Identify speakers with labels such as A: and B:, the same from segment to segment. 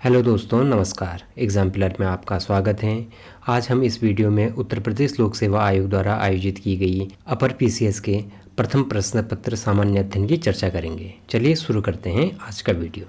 A: Hello दोस्तों, नमस्कार। Exemplar में आपका स्वागत है। आज हम इस वीडियो में उत्तर प्रदेश लोक सेवा आयोग द्वारा आयोजित की गई अपर पीसीएस के प्रथम प्रश्न पत्र सामान्य अध्ययन की चर्चा करेंगे। चलिए शुरू करते हैं आज का वीडियो।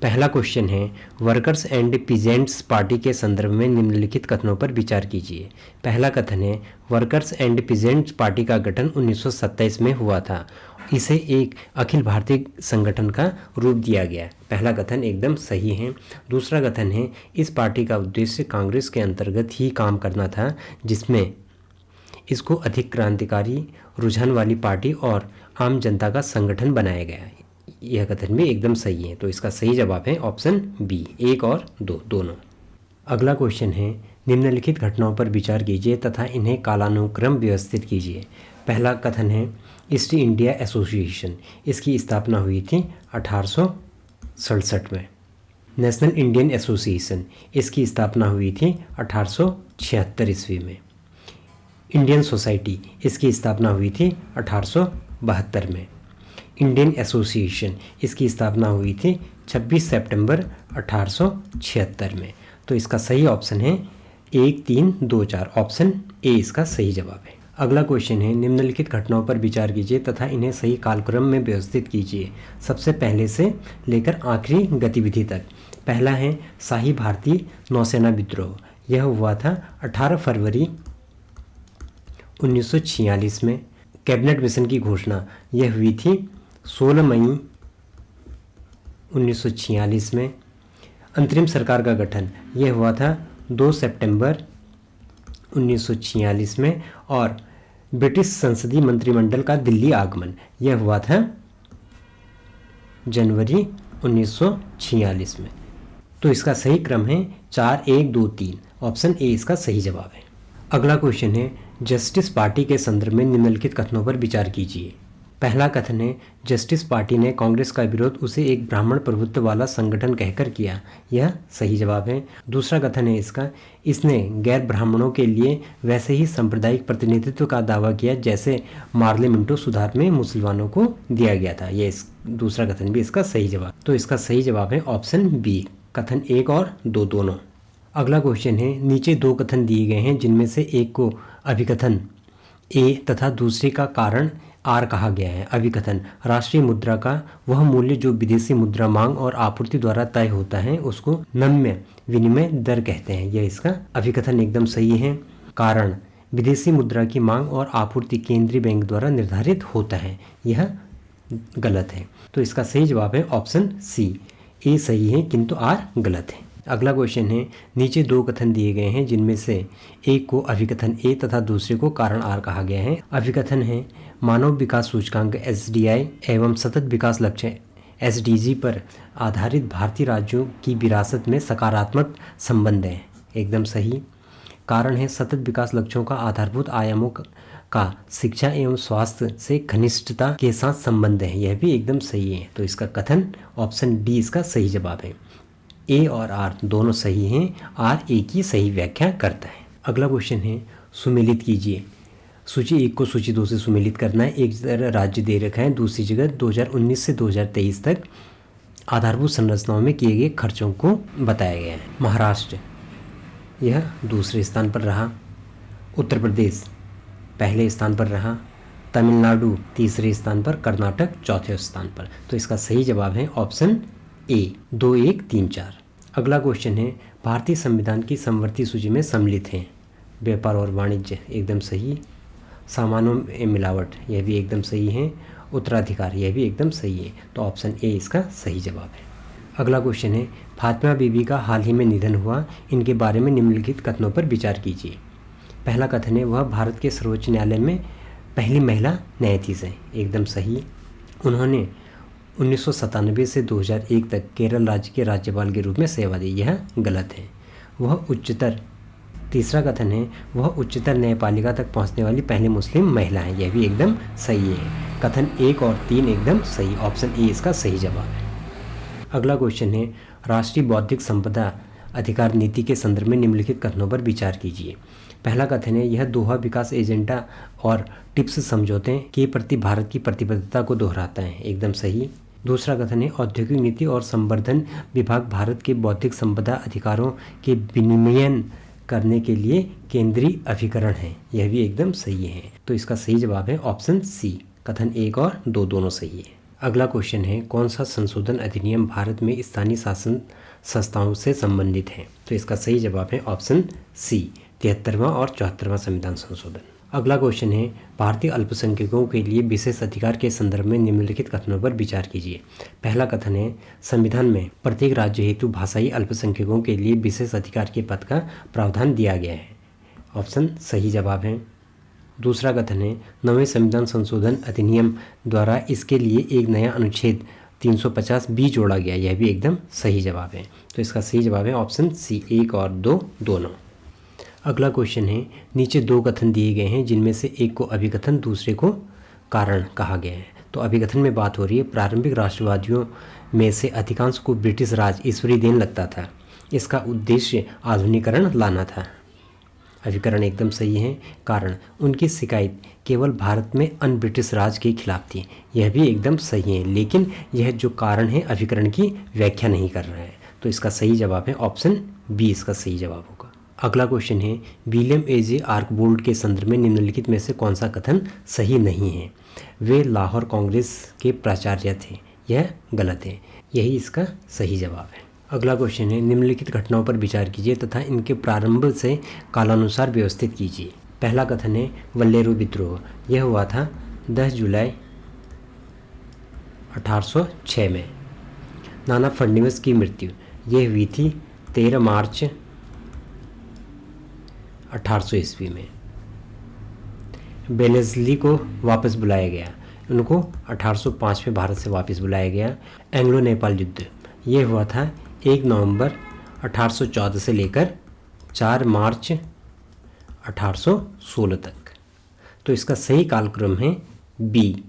A: पहला क्वेश्चन है, वर्कर्स एंड पीजेंट्स पार्टी के संदर्भ में निम्नलिखित कथनों पर विचार कीजिए। पहला कथन है, वर्कर्स एंड पीजेंट्स पार्टी का गठन 1927 में हुआ था। इसे एक अखिल भारतीय संगठन का रूप दिया गया। पहला कथन एकदम सही है। दूसरा कथन है, इस पार्टी का उद्देश्य कांग्रेस के अंतर्गत ही काम करना था, जिसमें इसको अधिक क्रांतिकारी रुझान वाली पार्टी और आम जनता का संगठन बनाया गया। यह कथन भी एकदम सही है, तो इसका सही जवाब है ऑप्शन बी, 1 और 2 दोनों। अगला क्वेश्चन है, निम्नलिखित घटनाओं पर विचार कीजिए तथा इन्हें कालानुक्रम व्यवस्थित कीजिए। पहला कथन है, ईस्ट इंडिया एसोसिएशन, इसकी स्थापना हुई थी 1867 में। नेशनल इंडियन एसोसिएशन, इसकी स्थापना हुई थी 1876 ईस्वी में। इंडियन सोसाइटी, इसकी स्थापना हुई थी 1872 में। इंडियन एसोसिएशन, इसकी स्थापना हुई थी 26 सितंबर 1876 में। तो इसका सही ऑप्शन है 1, 3, 2, 4, ऑप्शन ए इसका सही जवाब है। अगला क्वेश्चन है, निम्नलिखित घटनाओं पर विचार कीजिए तथा इन्हें सही कालक्रम में व्यवस्थित कीजिए, सबसे पहले से लेकर आखिरी गतिविधि तक। पहला है, शाही भारतीय नौसेना विद्रोह। यह हुआ था 18 फरवरी 1946 में। कैबिनेट मिशन की घोषणा यह हुई थी 16 मई 1946 में। अंतरिम सरकार का गठन यह हुआ था 2 सितंबर 1946 में। और ब्रिटिश संसदीय मंत्रिमंडल का दिल्ली आगमन यह हुआ था जनवरी 1946 में। तो इसका सही क्रम है 4, 1, 2, 3, ऑप्शन ए इसका सही जवाब है। अगला क्वेश्चन है, जस्टिस पार्टी के संदर्भ में निम्नलिखित कथनों पर विचार कीजिए। पहला कथन है, जस्टिस पार्टी ने कांग्रेस का विरोध उसे एक ब्राह्मण प्रभुत्व वाला संगठन कहकर किया। यह सही जवाब है। दूसरा कथन है इसका, इसने गैर ब्राह्मणों के लिए वैसे ही सांप्रदायिक प्रतिनिधित्व का दावा किया जैसे पार्लियामेंटो सुधार में मुसलमानों को दिया गया था। यह दूसरा कथन भी इसका सही जवाब। तो इसका सही जवाब है ऑप्शन बी, कथन 1 और 2 दोनों। अगला क्वेश्चन है, नीचे 2 कथन दिए गए हैं जिनमें से एक को अभिकथन ए तथा दूसरे का कारण आर कहा गया है। अभिकथन, राष्ट्रीय मुद्रा का वह मूल्य जो विदेशी मुद्रा मांग और आपूर्ति द्वारा तय होता है उसको नम्य विनिमय दर कहते हैं। यह इसका अभिकथन एकदम सही है। कारण, विदेशी मुद्रा की मांग और आपूर्ति केंद्रीय बैंक द्वारा निर्धारित होता है। यह गलत है। तो इसका सही जवाब है ऑप्शन सी, ए सही है किंतु आर गलत है। अगला क्वेश्चन है, नीचे 2 कथन दिए गए हैं जिनमें से एक को अभिकथन ए तथा दूसरे को कारण आर कहा गया है। अभिकथन है, मानव विकास सूचकांक एसडीआई एवं सतत विकास लक्ष्य एसडीजी पर आधारित भारतीय राज्यों की विरासत में सकारात्मक संबंध है। एकदम सही। कारण है, सतत विकास लक्ष्यों का आधारभूत आयामों का शिक्षा एवं स्वास्थ्य से घनिष्ठता के साथ संबंध है। यह भी एकदम सही है। तो इसका कथन ऑप्शन डी इसका सही जवाब है। ए और आर दोनों सही हैं। आर ए की सही व्याख्या करता है। अगला क्वेश्चन है, सुमेलित कीजिए। सूची 1 को सूची 2 से सुमेलित करना है। एक जगह राज्य दे रखा है, दूसरी जगह 2019 से 2023 तक आधारभूत संरचनाओं में किए गए खर्चों को बताया गया है। महाराष्ट्र यह दूसरे स्थान पर रहा। उत्तर प्रदेश पहले स्थान पर रहा। तमिलनाडु तीसरे स्थान पर। कर्नाटक चौथे स्थान पर। तो इसका सही जवाब है ऑप्शन ए, 2, 1, 3, 4। अगला क्वेश्चन है, भारतीय संविधान की समवर्ती सूची में सम्मिलित हैं। व्यापार और वाणिज्य एकदम सही। सामानों में मिलावट यह भी एकदम सही है। उत्तराधिकार यह भी एकदम सही है। तो ऑप्शन ए इसका सही जवाब है। अगला क्वेश्चन है, फातिमा बीबी का हाल ही में निधन हुआ, इनके बारे में निम्नलिखित कथनों पर विचार कीजिए। पहला कथन है, वह भारत के सर्वोच्च न्यायालय में पहली महिला न्यायाधीश है। एकदम सही। उन्होंने 1997 से 2001 तक केरल राज्य के राज्यपाल के रूप में सेवा दी। यह गलत है। तीसरा कथन है, वह उच्चतर न्यायपालिका तक पहुंचने वाली पहली मुस्लिम महिला है। यह भी एकदम सही है। कथन 1 और 3 एकदम सही। ऑप्शन ए इसका सही जवाब है। अगला क्वेश्चन है, राष्ट्रीय बौद्धिक संपदा अधिकार नीति के संदर्भ में निम्नलिखित कथनों पर विचार कीजिए। पहला कथन है, यह दोहा विकास एजेंडा और टिप्स समझौते के प्रति भारत की प्रतिबद्धता को दोहराता है। एकदम सही। दूसरा कथन है, औद्योगिक नीति और संवर्धन विभाग भारत के बौद्धिक संपदा अधिकारों के विनियमन करने के लिए केंद्रीय अभिकरण है। यह भी एकदम सही है। तो इसका सही जवाब है ऑप्शन सी। कथन 1 और 2 दोनों सही है। अगला क्वेश्चन है, कौन सा संशोधन अधिनियम भारत में स्थानीय शासन संस्थाओं से संबंधित है? तो इसका सही जवाब है ऑप्शन सी, 73वां और 74वां संविधान संशोधन। अगला क्वेश्चन है, भारतीय अल्पसंख्यकों के लिए विशेष अधिकार के संदर्भ में निम्नलिखित कथनों पर विचार कीजिए। पहला कथन है, संविधान में प्रत्येक राज्य हेतु भाषाई अल्पसंख्यकों के लिए विशेष अधिकार के पद का प्रावधान दिया गया है। ऑप्शन सही जवाब है। दूसरा कथन है, नवें संविधान संशोधन अधिनियम द्वारा इसके लिए एक नया अनुच्छेद 350 बी जोड़ा गया। यह भी एकदम सही जवाब है। तो इसका सही जवाब है ऑप्शन सी, 1 और 2 दोनों। अगला क्वेश्चन है, नीचे 2 कथन दिए गए हैं जिनमें से एक को अभिकथन दूसरे को कारण कहा गया है। तो अभिकथन में बात हो रही है, प्रारंभिक राष्ट्रवादियों में से अधिकांश को ब्रिटिश राज ईश्वरीय देन लगता था। इसका उद्देश्य आधुनिकीकरण लाना था। अभिकरण एकदम सही है। कारण, उनकी शिकायत केवल भारत में अन ब्रिटिश राज के खिलाफ थी। यह भी एकदम सही है, लेकिन यह जो कारण है अभिकरण की व्याख्या नहीं कर रहा है। तो इसका सही जवाब है ऑप्शन बी, इसका सही जवाब होगा। अगला क्वेश्चन है, विलियम ए.जे. आर्कबोल्ड के संदर्भ में निम्नलिखित में से कौन सा कथन सही नहीं है? वे लाहौर कांग्रेस के प्राचार्य थे। यह गलत है, यही इसका सही जवाब है। अगला क्वेश्चन है, निम्नलिखित घटनाओं पर विचार कीजिए तथा इनके प्रारंभ से कालानुसार व्यवस्थित कीजिए। पहला कथन है, वल्लेरू विद्रोह। यह हुआ था 10 जुलाई 1806 में। नाना फडणवीस की मृत्यु, यह हुई थी 13 मार्च 1800 ईस्वी में। बेलेस्ली को वापस बुलाया गया, उनको 1805 में भारत से वापस बुलाया गया। एंग्लो नेपाल युद्ध, यह हुआ था 1 नवंबर 1814 से लेकर 4 मार्च 1816 तक। तो इसका सही कालक्रम है बी,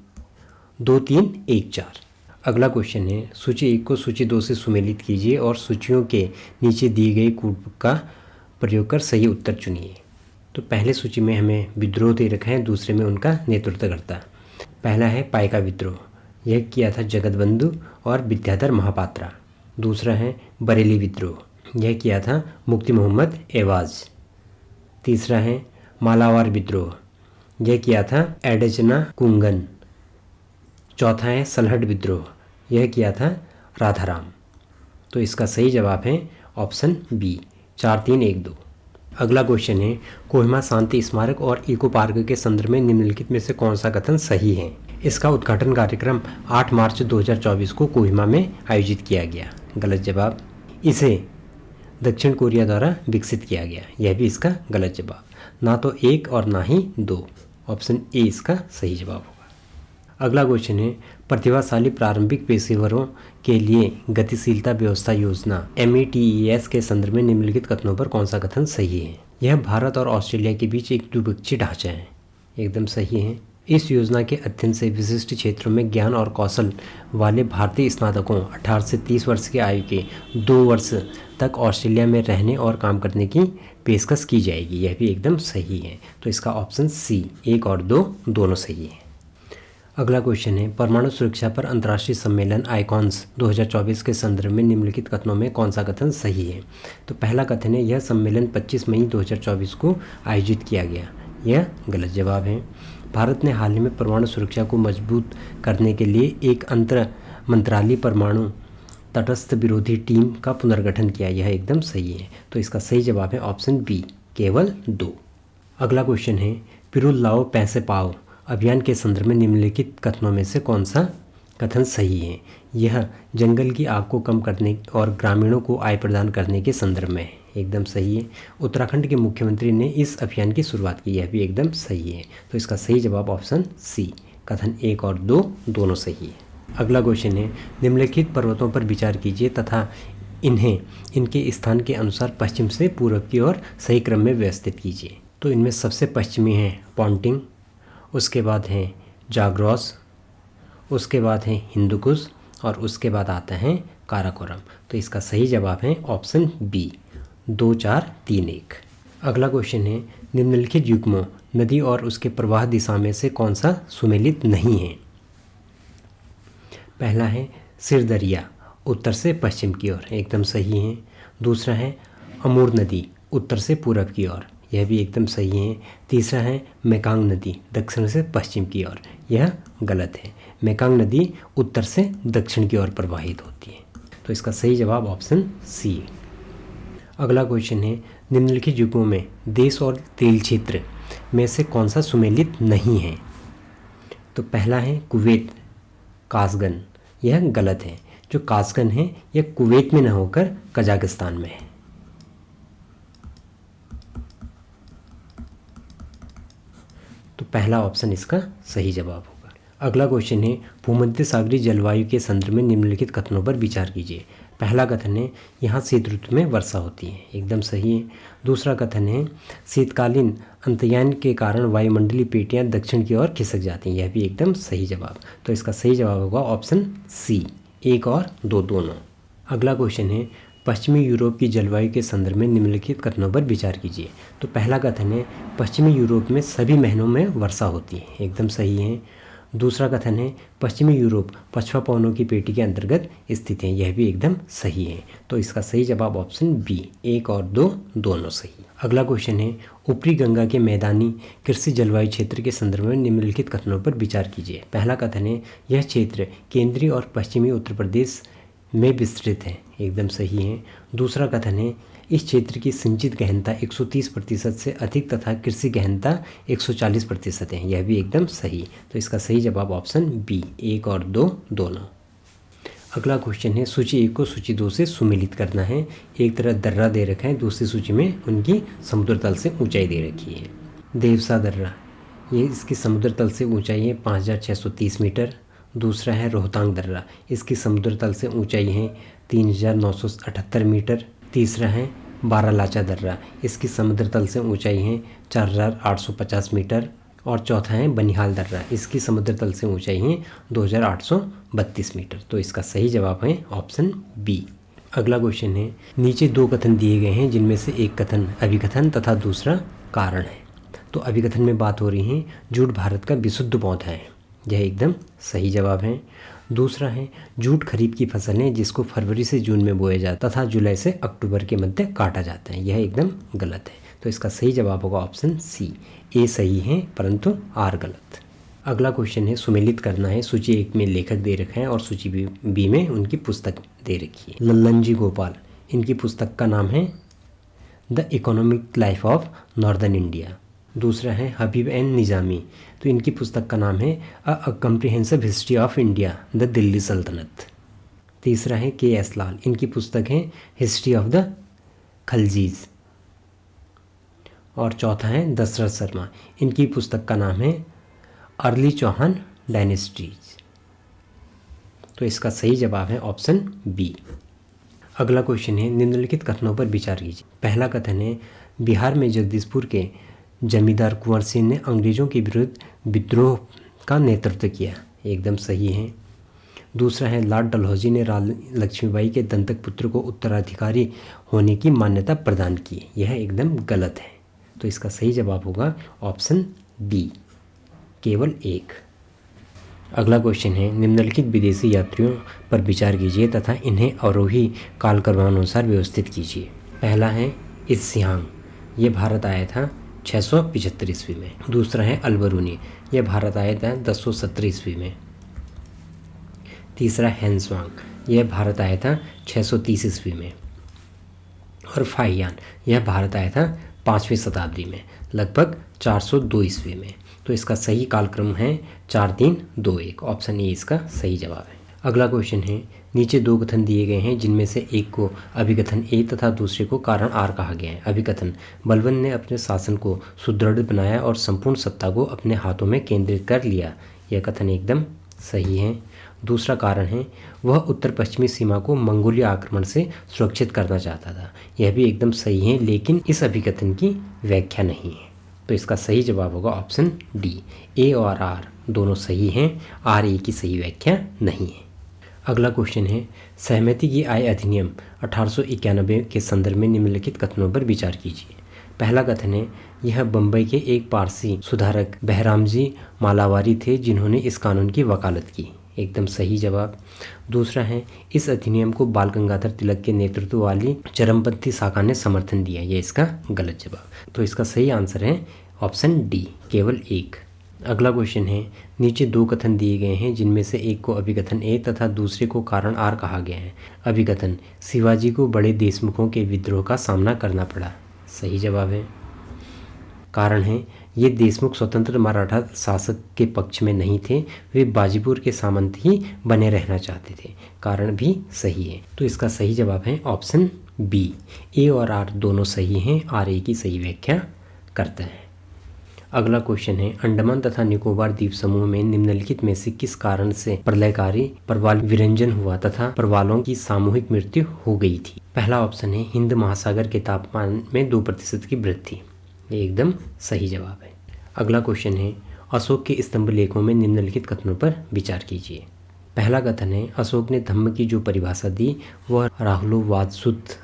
A: 2, 3, 1, 4। अगला क्वेश्चन है, सूची 1 को सूची 2 से सुमेलित कीजिए और सूचियों के नीचे दिए गए कूट का प्रयोग कर सही उत्तर चुनिए। तो पहले सूची में हमें विद्रोह दे रखा है, दूसरे में उनका नेतृत्वकर्ता। पहला है पाइका विद्रोह, यह किया था जगतबंधु और विद्याधर महापात्रा। दूसरा है बरेली विद्रोह, यह किया था मुफ्ती मोहम्मद एवाज। तीसरा है मालावार विद्रोह, यह किया था एडचना कुंगन। चौथा है सलहट विद्रोह, यह किया था राधाराम। तो इसका सही जवाब है ऑप्शन बी, 4, 3, 1, 2। अगला क्वेश्चन है, कोहिमा शांति स्मारक और इको पार्क के संदर्भ में निम्नलिखित में से कौन सा कथन सही है? इसका उद्घाटन कार्यक्रम 8 मार्च 2024 को कोहिमा में आयोजित किया गया। गलत जवाब। इसे दक्षिण कोरिया द्वारा विकसित किया गया। यह भी इसका गलत जवाब। ना तो 1 और ना ही 2, ऑप्शन ए इसका सही जवाब होगा। अगला क्वेश्चन है, प्रतिभाशाली प्रारंभिक पेशेवरों के लिए गतिशीलता व्यवस्था योजना METES के संदर्भ में निम्नलिखित कथनों पर कौन सा कथन सही है? यह भारत और ऑस्ट्रेलिया के बीच एक द्विपक्षीय ढांचा है। एकदम सही है। इस योजना के अध्ययन से विशिष्ट क्षेत्रों में ज्ञान और कौशल वाले भारतीय स्नातकों 18 से 30 वर्ष की आयु के 2 वर्ष तक ऑस्ट्रेलिया में रहने और काम करने की पेशकश की जाएगी। यह भी एकदम सही है। तो इसका ऑप्शन सी, 1 और 2 दोनों सही है। अगला क्वेश्चन है, परमाणु सुरक्षा पर अंतर्राष्ट्रीय सम्मेलन आइकॉन्स 2024 के संदर्भ में निम्नलिखित कथनों में कौन सा कथन सही है? तो पहला कथन है, यह सम्मेलन 25 मई 2024 को आयोजित किया गया। यह गलत जवाब है। भारत ने हाल ही में परमाणु सुरक्षा को मजबूत करने के लिए एक अंतर मंत्रालयीय परमाणु तटस्थ विरोधी टीम का पुनर्गठन किया। यह एकदम सही है। तो इसका सही जवाब है ऑप्शन बी, केवल 2। अगला क्वेश्चन है, पिरुल लाओ पैसे पाओ अभियान के संदर्भ में निम्नलिखित कथनों में से कौन सा कथन सही है? यह जंगल की आग को कम करने और ग्रामीणों को आय प्रदान करने के संदर्भ में है। एकदम सही है। उत्तराखंड के मुख्यमंत्री ने इस अभियान की शुरुआत की। यह भी एकदम सही है। तो इसका सही जवाब ऑप्शन सी, कथन 1 और 2 दोनों सही है। अगला क्वेश्चन है, निम्नलिखित पर्वतों पर विचार कीजिए तथा इन्हें इनके स्थान के अनुसार पश्चिम से पूर्व की ओर सही क्रम में व्यवस्थित कीजिए। तो इनमें सबसे पश्चिमी है पॉन्टिंग, उसके बाद है जाग्रॉस, उसके बाद है हिंदुकुश और उसके बाद आता है काराकोरम। तो इसका सही जवाब है ऑप्शन बी, 2, 4, 3, 1। अगला क्वेश्चन है, निम्नलिखित युग्मों नदी और उसके प्रवाह दिशा में से कौन सा सुमेलित नहीं है? पहला है सिरदरिया, उत्तर से पश्चिम की ओर, एकदम सही है। दूसरा है अमूर नदी, उत्तर से पूरब की ओर, यह भी एकदम सही है। तीसरा है मेकांग नदी, दक्षिण से पश्चिम की ओर, यह गलत है। मेकांग नदी उत्तर से दक्षिण की ओर प्रवाहित होती है। तो इसका सही जवाब ऑप्शन सी। अगला क्वेश्चन है निम्नलिखित युग्मों में देश और तेल क्षेत्र में से कौन सा सुमेलित नहीं है? तो पहला है कुवैत कासगन, यह गलत है। जो कासगन है यह कुवैत में न होकर कजाकिस्तान में है। तो पहला ऑप्शन इसका सही जवाब होगा। अगला क्वेश्चन है भूमध्य सागरीय जलवायु के संदर्भ में निम्नलिखित कथनों पर विचार कीजिए। पहला कथन है यहाँ शीत ऋतु में वर्षा होती है, एकदम सही है। दूसरा कथन है शीतकालीन अंतर्यान के कारण वायुमंडलीय पेटियाँ दक्षिण की ओर खिसक जाती हैं, यह भी एकदम सही जवाब। तो इसका सही जवाब होगा ऑप्शन सी, 1 और 2 दोनों। अगला क्वेश्चन है पश्चिमी यूरोप की जलवायु के संदर्भ में निम्नलिखित कथनों पर विचार कीजिए। तो पहला कथन है पश्चिमी यूरोप में सभी महीनों में वर्षा होती है, एकदम सही है। दूसरा कथन है पश्चिमी यूरोप पछुआ पवनों की पेटी के अंतर्गत स्थित है, यह भी एकदम सही है। तो इसका सही जवाब ऑप्शन बी, 1 और 2 दोनों सही। अगला क्वेश्चन है ऊपरी गंगा के मैदानी कृषि जलवायु क्षेत्र के संदर्भ में निम्नलिखित कथनों पर विचार कीजिए। पहला कथन है यह क्षेत्र केंद्रीय और पश्चिमी उत्तर प्रदेश में विस्तृत है, एकदम सही है। दूसरा कथन है इस क्षेत्र की सिंचित गहनता 130% से अधिक तथा कृषि गहनता 140% है, यह भी एकदम सही। तो इसका सही जवाब ऑप्शन बी, 1 और 2 दोनों। अगला क्वेश्चन है सूची 1 को सूची 2 से सुमेलित करना है। एक तरफ दर्रा दे रखा है, दूसरी सूची में उनकी समुद्र तल से ऊंचाई दे रखी है। देवसा दर्रा, ये इसकी समुद्र तल से ऊंचाई है 5630 मीटर। दूसरा है रोहतांग दर्रा, इसकी समुद्र तल से ऊंचाई है 3978 मीटर। तीसरा है बारालाचा दर्रा, इसकी समुद्र तल से ऊंचाई है 4850 मीटर। और चौथा है बनिहाल दर्रा, इसकी समुद्र तल से ऊंचाई है 2832 मीटर। तो इसका सही जवाब है ऑप्शन बी। अगला क्वेश्चन है नीचे 2 कथन दिए गए हैं जिनमें से एक कथन अभिकथन तथा दूसरा कारण है। तो अभिकथन में बात हो रही है जूट भारत का विशुद्ध पौधा है, यह एकदम सही जवाब है। दूसरा है जूट खरीफ की फसल है जिसको फरवरी से जून में बोया जाता तथा जुलाई से अक्टूबर के मध्य काटा जाता है, यह एकदम गलत है। तो इसका सही जवाब होगा ऑप्शन सी, ए सही है परंतु आर गलत। अगला क्वेश्चन है सुमेलित करना है। सूची 1 में लेखक दे रखे हैं और सूची बी में उनकी पुस्तक दे रखी है। लल्लन जी गोपाल, इनकी पुस्तक का नाम है the economic life of northern India. दूसरा है हबीब एन निजामी, तो इनकी पुस्तक का नाम है a comprehensive history of India the Delhi Sultanat. तीसरा है के एस लाल, इनकी पुस्तक है हिस्ट्री ऑफ द खलजीज। और चौथा है दशरथ शर्मा, इनकी पुस्तक का नाम है अर्ली चौहान डायनेस्टीज। तो इसका सही जवाब है ऑप्शन बी। अगला क्वेश्चन है निम्नलिखित कथनों पर विचार कीजिए। पहला कथन है बिहार में जगदीशपुर के जमींदार कुंवर सिंह ने अंग्रेजों के विरुद्ध विद्रोह का नेतृत्व किया, एकदम सही है। दूसरा है लॉर्ड डलहौजी ने रानी लक्ष्मीबाई के दंतक पुत्र को उत्तराधिकारी होने की मान्यता प्रदान की, यह एकदम गलत है। तो इसका सही जवाब होगा ऑप्शन बी, केवल 1। अगला क्वेश्चन है निम्नलिखित विदेशी यात्रियों पर विचार कीजिए तथा इन्हें अवरोही कालक्रमानुसार व्यवस्थित कीजिए। पहला है इत्सिहांग, ये भारत आया था 675 ईस्वी में। दूसरा है अलबरूनी, यह भारत आया था 1070 ईस्वी में। तीसरा हैंसवांग, यह भारत आया था 630 ईस्वी में। और फाहियान, यह भारत आया था 5वीं शताब्दी में, लगभग 402 ईस्वी में। तो इसका सही कालक्रम है 4321, ऑप्शन ए इसका सही जवाब है। अगला क्वेश्चन है नीचे 2 कथन दिए गए हैं जिनमें से एक को अभिकथन ए तथा दूसरे को कारण आर कहा गया है। अभिकथन बलबन ने अपने शासन को सुदृढ़ बनाया और संपूर्ण सत्ता को अपने हाथों में केंद्रित कर लिया, यह कथन एकदम सही है। दूसरा कारण है वह उत्तर पश्चिमी सीमा को मंगोलिय आक्रमण से सुरक्षित करना चाहता था, यह भी एकदम सही है, लेकिन इस अभिकथन की व्याख्या नहीं है। तो इसका सही जवाब होगा ऑप्शन डी, ए और आर दोनों सही हैं, आर ए की सही व्याख्या नहीं है। अगला क्वेश्चन है सहमति की आय अधिनियम 1891 के संदर्भ में निम्नलिखित कथनों पर विचार कीजिए। पहला कथन है यह बम्बई के एक पारसी सुधारक बहरामजी मालावारी थे जिन्होंने इस कानून की वकालत की। एकदम सही जवाब। दूसरा है, इस अधिनियम को बाल गंगाधर तिलक के नेतृत्व वाली चरमपंथी शाखा ने समर्थन दिया। यह इसका गलत जवाब। तो इसका सही आंसर है ऑप्शन डी, केवल एक। अगला क्वेश्चन है, नीचे दो कथन दिए गए हैं जिनमें से एक को अभिकथन ए तथा दूसरे को कारण आर कहा गया है। अभिकथन, शिवाजी को बड़े देशमुखों के विद्रोह का सामना करना पड़ा। सही जवाब है। कारण है, ये देशमुख स्वतंत्र मराठा शासक के पक्ष में नहीं थे, वे बाजीपुर के सामंत ही बने रहना चाहते थे। कारण भी सही है। तो इसका सही जवाब है ऑप्शन बी। ए और आर दोनों सही हैं, आर ए की सही व्याख्या करता है। अगला क्वेश्चन है, अंडमान तथा निकोबार द्वीप समूह में निम्नलिखित में से किस कारण से प्रलयकारी प्रवाल विरंजन हुआ तथा प्रवालों की सामूहिक मृत्यु हो गई थी। पहला ऑप्शन है, हिंद महासागर के तापमान में 2% की वृद्धि। ये एकदम सही जवाब है। अगला क्वेश्चन है, अशोक के स्तंभ लेखों में निम्नलिखित कथनों पर विचार कीजिए। पहला कथन है, अशोक ने धम्म की जो परिभाषा दी वह राहुलोवाद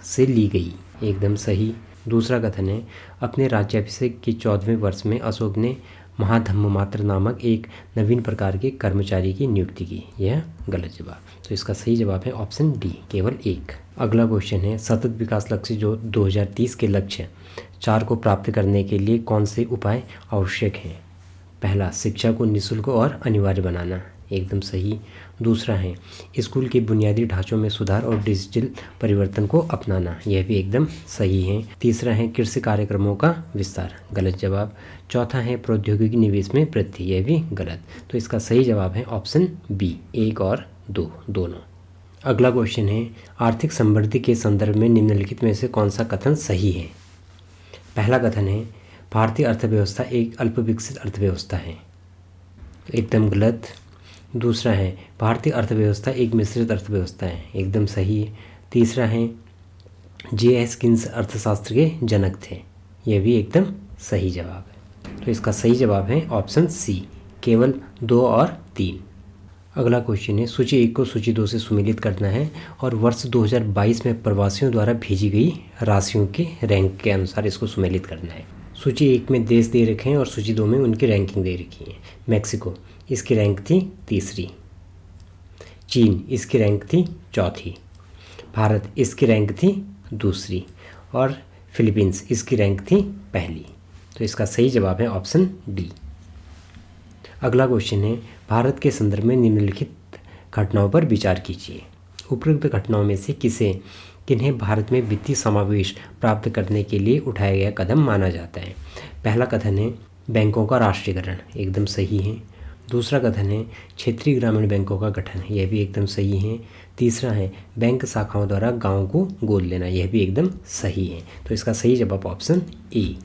A: से ली गई। एकदम सही। दूसरा कथन है, अपने राज्याभिषेक के 14वें वर्ष में अशोक ने महाधम्ममात्र नामक एक नवीन प्रकार के कर्मचारी की नियुक्ति की। यह गलत जवाब। तो इसका सही जवाब है ऑप्शन डी, केवल एक। अगला क्वेश्चन है, सतत विकास लक्ष्य जो 2030 के लक्ष्य 4 को प्राप्त करने के लिए कौन से उपाय आवश्यक हैं। पहला, शिक्षा को निःशुल्क और अनिवार्य बनाना। एकदम सही। दूसरा है, स्कूल के बुनियादी ढांचों में सुधार और डिजिटल परिवर्तन को अपनाना। यह भी एकदम सही है। तीसरा है, कृषि कार्यक्रमों का विस्तार। गलत जवाब। चौथा है, प्रौद्योगिकी निवेश में वृद्धि। यह भी गलत। तो इसका सही जवाब है ऑप्शन बी, 1 और 2 दोनों। अगला क्वेश्चन है, आर्थिक समृद्धि के संदर्भ में निम्नलिखित में से कौन सा कथन सही है। पहला कथन है, भारतीय अर्थव्यवस्था एक अल्पविकसित अर्थव्यवस्था है। एकदम गलत। दूसरा है, भारतीय अर्थव्यवस्था एक मिश्रित अर्थव्यवस्था है। एकदम सही है। तीसरा है, J.S. किन्स अर्थशास्त्र के जनक थे। यह भी एकदम सही जवाब है। तो इसका सही जवाब है ऑप्शन सी, केवल 2 और 3। अगला क्वेश्चन है, सूची 1 को सूची 2 से सुमेलित करना है और वर्ष 2022 में प्रवासियों द्वारा भेजी गई राशियों के रैंक के अनुसार इसको सुमेलित करना है। सूची 1 में देश दे रखे हैं और सूची 2 में उनकी रैंकिंग दे रखी है। मैक्सिको, इसकी रैंक थी 3री। चीन, इसकी रैंक थी 4थी। भारत, इसकी रैंक थी 2री। और फिलीपींस, इसकी रैंक थी 1ली। तो इसका सही जवाब है ऑप्शन डी। अगला क्वेश्चन है, भारत के संदर्भ में निम्नलिखित घटनाओं पर विचार कीजिए। उपरोक्त घटनाओं में से किन्हें भारत में वित्तीय समावेश प्राप्त करने के लिए उठाया गया कदम माना जाता है। पहला कथन है, बैंकों का राष्ट्रीयकरण। एकदम सही है। दूसरा कथन है, क्षेत्रीय ग्रामीण बैंकों का गठन। यह भी एकदम सही है। तीसरा है, बैंक शाखाओं द्वारा गाँव को गोद लेना। यह भी एकदम सही है। तो इसका सही जवाब ऑप्शन ए।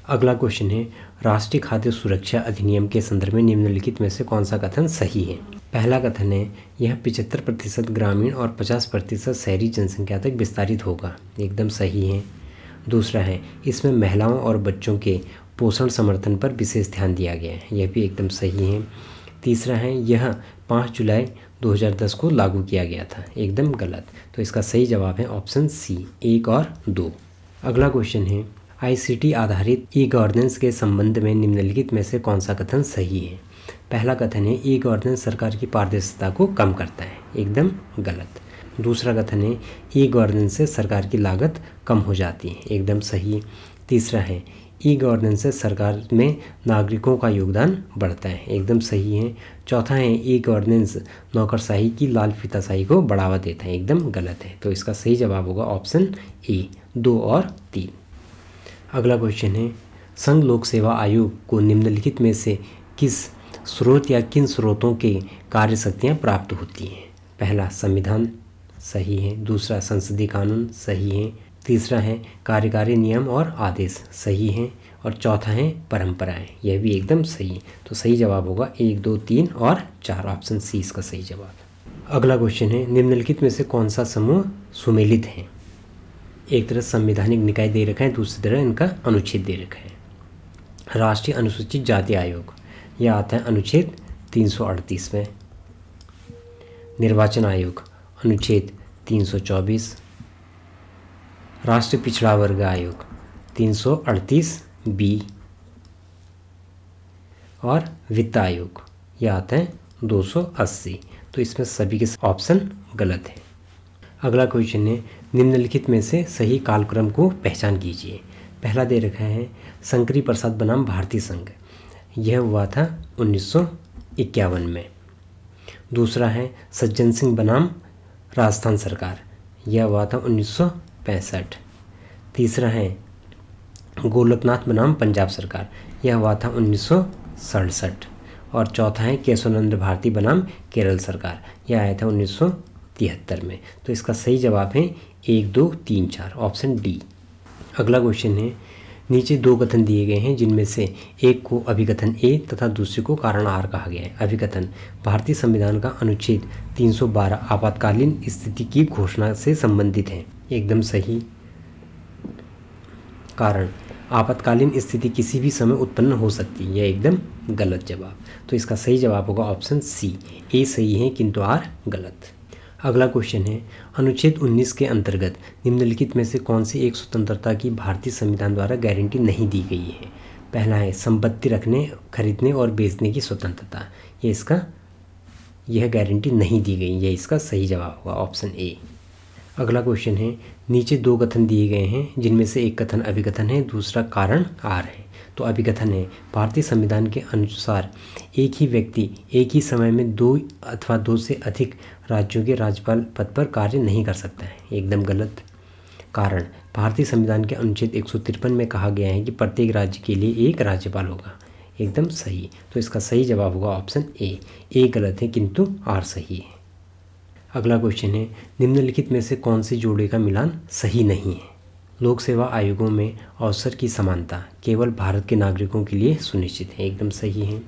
A: अगला क्वेश्चन है, राष्ट्रीय खाद्य सुरक्षा अधिनियम के संदर्भ में निम्नलिखित में से कौन सा कथन सही है। पहला कथन है, यह 75% ग्रामीण और 50% शहरी जनसंख्या तक विस्तारित होगा। एकदम सही है। दूसरा है, इसमें महिलाओं और बच्चों के पोषण समर्थन पर विशेष ध्यान दिया गया है। यह भी एकदम सही है। तीसरा है, यह 5 जुलाई 2010 को लागू किया गया था। एकदम गलत। तो इसका सही जवाब है ऑप्शन सी, 1 और 2। अगला क्वेश्चन है, ICT आधारित ई-गवर्नेंस के संबंध में निम्नलिखित में से कौन सा कथन सही है। पहला कथन है, ई-गवर्नेंस सरकार की पारदर्शिता को कम करता है। एकदम गलत। दूसरा कथन है, ई-गवर्नेंस से सरकार की लागत कम हो जाती है। एकदम सही। तीसरा है, ई-गवर्नेंस से सरकार में नागरिकों का योगदान बढ़ता है। एकदम सही है। चौथा है, ई-गवर्नेंस नौकरशाही की लाल फीताशाही को बढ़ावा देता है। एकदम गलत है। तो इसका सही जवाब होगा ऑप्शन ए, 2 और 3। अगला क्वेश्चन है, संघ लोक सेवा आयोग को निम्नलिखित में से किस स्रोत या किन स्रोतों के कार्य शक्तियाँ प्राप्त होती हैं। पहला, संविधान। सही है। दूसरा, संसदीय कानून। सही है। तीसरा है, कार्यकारी नियम और आदेश। सही है। और चौथा है, परंपराएं। यह भी एकदम सही। तो सही जवाब होगा 1, 2, 3 और 4। ऑप्शन सी इसका सही जवाब। अगला क्वेश्चन है, निम्नलिखित में से कौन सा समूह सुमेलित है। एक तरफ संवैधानिक निकाय दे रखा है, दूसरी तरफ इनका अनुच्छेद दे रखा है। राष्ट्रीय अनुसूचित जाति आयोग, यह आता है अनुच्छेद 338 में। निर्वाचन आयोग, अनुच्छेद 324। राष्ट्रीय पिछड़ा वर्ग आयोग, 338 बी। और वित्त आयोग ये आता है 280। तो इसमें सभी के ऑप्शन गलत है। अगला क्वेश्चन है निम्नलिखित में से सही कालक्रम को पहचान कीजिए। पहला दे रखा है शंकरी प्रसाद बनाम भारतीय संघ, यह हुआ था 1951 में। दूसरा है सज्जन सिंह बनाम राजस्थान सरकार, यह हुआ था 1965। तीसरा है गोलकनाथ बनाम पंजाब सरकार, यह हुआ था 1967। और चौथा है केशवानंद भारती बनाम केरल सरकार, यह आया था 1973 में। तो इसका सही जवाब है 1, 2, 3, 4 ऑप्शन डी। अगला क्वेश्चन है नीचे दो कथन दिए गए हैं जिनमें से एक को अभिकथन ए तथा दूसरे को कारण आर कहा गया है। अभिकथन भारतीय संविधान का अनुच्छेद 312 आपातकालीन स्थिति की घोषणा से संबंधित है, एकदम सही। कारण आपातकालीन स्थिति किसी भी समय उत्पन्न हो सकती है, यह एकदम गलत जवाब। तो इसका सही जवाब होगा ऑप्शन सी, ए सही है किंतु आर गलत। अगला क्वेश्चन है अनुच्छेद 19 के अंतर्गत निम्नलिखित में से कौन सी एक स्वतंत्रता की भारतीय संविधान द्वारा गारंटी नहीं दी गई है। पहला है संपत्ति रखने, खरीदने और बेचने की स्वतंत्रता, यह गारंटी नहीं दी गई, यह इसका सही जवाब होगा ऑप्शन ए। अगला क्वेश्चन है नीचे दो कथन दिए गए हैं जिनमें से एक कथन अभिकथन है, दूसरा कारण आर है। तो अभिकथन है भारतीय संविधान के अनुसार एक ही व्यक्ति एक ही समय में 2 अथवा 2 से अधिक राज्यों के राज्यपाल पद पर कार्य नहीं कर सकता है, एकदम गलत। कारण भारतीय संविधान के अनुच्छेद 153 में कहा गया है कि प्रत्येक राज्य के लिए एक राज्यपाल होगा, एकदम सही। तो इसका सही जवाब होगा ऑप्शन ए गलत है किंतु आर सही है। अगला क्वेश्चन है निम्नलिखित में से कौन से जोड़े का मिलान सही नहीं है। लोक सेवा आयोगों में अवसर की समानता केवल भारत के नागरिकों के लिए सुनिश्चित है, एकदम सही है।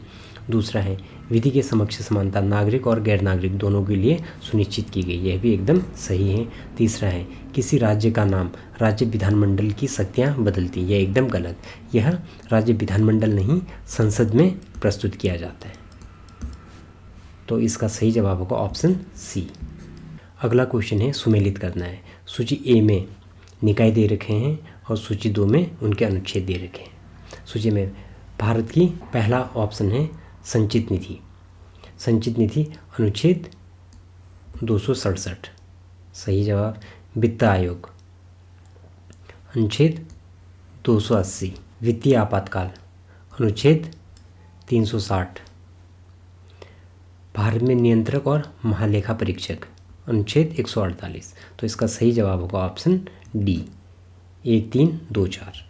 A: दूसरा है विधि के समक्ष समानता नागरिक और गैर नागरिक दोनों के लिए सुनिश्चित की गई, यह भी एकदम सही है। तीसरा है किसी राज्य का नाम राज्य विधानमंडल की शक्तियाँ बदलती, यह एकदम गलत। यह राज्य विधानमंडल नहीं संसद में प्रस्तुत किया जाता है। तो इसका सही जवाब होगा ऑप्शन सी। अगला क्वेश्चन है सुमेलित करना है। सूची ए में निकाय दे रखे हैं और सूची 2 में उनके अनुच्छेद दे रखे हैं। सूची में भारत की पहला ऑप्शन है संचित निधि। संचित निधि अनुच्छेद 267 सही जवाब। वित्त आयोग अनुच्छेद 280। वित्तीय आपातकाल अनुच्छेद 360। भारत में नियंत्रक और महालेखा परीक्षक अनुच्छेद 148। तो इसका सही जवाब होगा ऑप्शन डी 1, 3, 2, 4।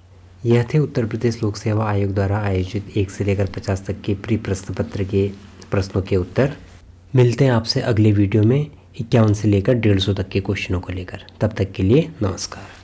A: यह थे उत्तर प्रदेश लोक सेवा आयोग द्वारा आयोजित 1 से लेकर 50 तक के प्री प्रश्न पत्र के प्रश्नों के उत्तर। मिलते हैं आपसे अगले वीडियो में 51 से लेकर 150 तक के क्वेश्चनों को लेकर। तब तक के लिए नमस्कार।